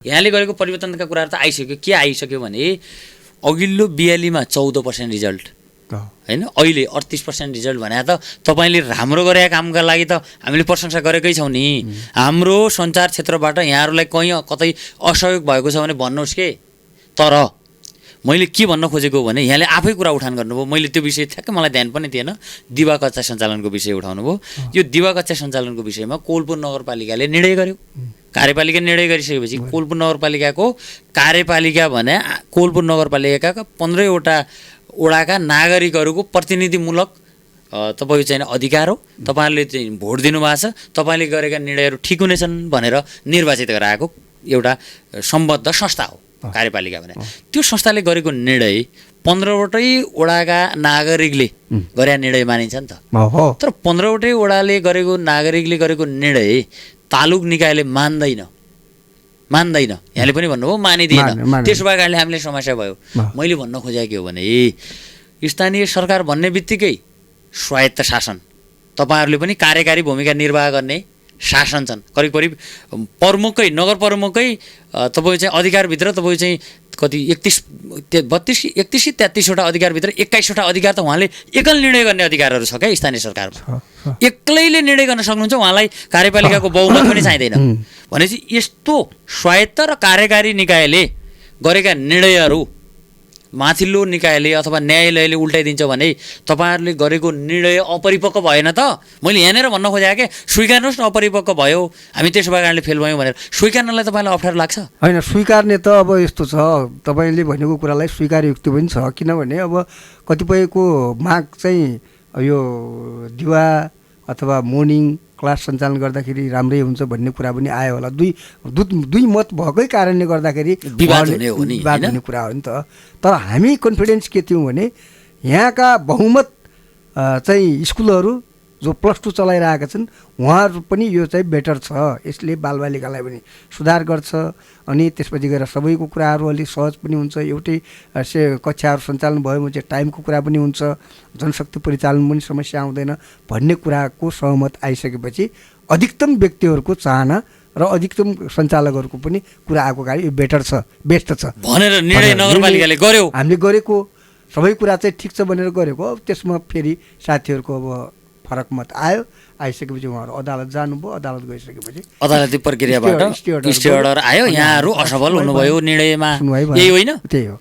यहाँले गरेको परिवर्तनका कुराहरू त आइसक्यो। के आइसक्यो भने अघिल्लो 42 मा 14% रिजल्ट हैन, अहिले 38% रिजल्ट भने त तपाईले राम्रो गरेका कामका लागि त हामीले प्रशंसा गरेकै छौं नि। हाम्रो सञ्चार क्षेत्रबाट यहाँहरुलाई कहीं कतै असहयोग भएको छ भने भन्नुहोस् के। तर मैले के भन्न खोजेको भने यहाँले आफै कुरा उठान गर्नुभयो, मैले त्यो विषय ठ्याक्कै मलाई ध्यान पनि थिएन। दिवा कच्चा सञ्चालनको विषय उठाउनु भयो। यो दिवा कच्चा सञ्चालनको विषयमा कोलपुर नगरपालिकाले निर्णय गर्यो। कार्यपालिका निर्णय गरिसकेपछि कोलपुर नगरपालिकाको कार्यपालिका भने कोलपुर नगरपालिकाका 15 वटा वडाका नागरिकहरूको प्रतिनिधिमूलक तपाईको चाहिँ अधिकार हो। तपाईहरुले चाहिँ भोट दिनुभएको छ, तपाईले गरेका निर्णयहरू ठिक हुनेछन् भनेर निर्वाचित गराएको एउटा सम्बद्ध संस्था हो कार्यपालिका भने। त्यो संस्थाले गरेको निर्णय 15 वटै वडाका नागरिकले गरे निर्णय मानिन्छ नि त। तर 15 वटै वडाले गरेको नागरिकले गरेको निर्णय तालुक निकायले मान्दैन। यहाँले पनि भन्नुभयो मानिदिएन। त्यसो भए कारणले हामीले समस्या भयो। मैले भन्न खोजेको के हो भने स्थानीय सरकार भन्ने बित्तिकै स्वायत्त शासन, तपाईहरुले पनि कार्यकारी भूमिका निर्वाह गर्ने शासन छन्। करिब करिब प्रमुखै नगर प्रमुखकै तपाईको चाहिँ अधिकारभित्र तपाईको चाहिँ कति 32 कि 33 वटा अधिकारभित्र 21 वटा अधिकार त उहाँले एकल निर्णय गर्ने अधिकारहरू छ क्या स्थानीय सरकारमा। एक्लैले निर्णय गर्न सक्नुहुन्छ, उहाँलाई कार्यपालिकाको बहुमत पनि चाहिँदैन। भनेपछि यस्तो स्वायत्त र कार्यकारी निकायले गरेका निर्णयहरू माथिल्लो निकायले अथवा न्यायालयले उल्टाइदिन्छ भने तपाईहरुले गरेको निर्णय अपरिपक्व भएन त। मैले यहाँनेर भन्न खोजेको के, स्वीकार्नुहोस् न अपरिपक्व भयो, हामी त्यसो भए कारणले फेल भयौँ भनेर स्वीकार्नलाई तपाईलाई अप्ठ्यारो लाग्छ? हैन, स्वीकार्ने त अब यस्तो छ, तपाईले भनेको कुरालाई स्वीकार्युक्त पनि छ। किनभने अब कतिपयको माग चाहिँ यो दिवा अथवा मोर्निङ क्लास सञ्चालन गर्दाखेरि राम्रै हुन्छ भन्ने कुरा पनि आयो होला। दुई मत भएकै कारणले गर्दाखेरि विवाद हुने कुरा हो नि त। तर हामी कन्फिडेन्स के थियौँ भने यहाँका बहुमत चाहिँ स्कुलहरू जो +2 चलाइरहेका छन् उहाँहरू पनि यो चाहिँ बेटर छ, यसले बालबालिकालाई पनि सुधार गर्छ। अनि त्यसपछि गएर सबैको कुराहरू अलिक सहज पनि हुन्छ। एउटै कक्षाहरू सञ्चालन भयो भने चाहिँ टाइमको कुरा पनि हुन्छ, जनशक्ति परिचालन पनि समस्या आउँदैन भन्ने कुराको सहमत आइसकेपछि अधिकतम व्यक्तिहरूको चाहना र अधिकतम सञ्चालकहरूको पनि कुरा आएको कारण यो बेटर छ, बेस्ट छ भनेर निर्णय नगरपालिकाले गर्यो। हामीले गरेको सबै कुरा चाहिँ ठिक छ भनेर गरेको। त्यसमा फेरि साथीहरूको अब फरक मत आयो। आइसकेपछि उहाँहरू अदालत जानुभयो। अदालत गइसकेपछि अदालती प्रक्रियाबाट स्टे अर्डर आयो। यहाँहरू असफल हुनुभयो निर्णयमा, यही होइन? त्यही हो।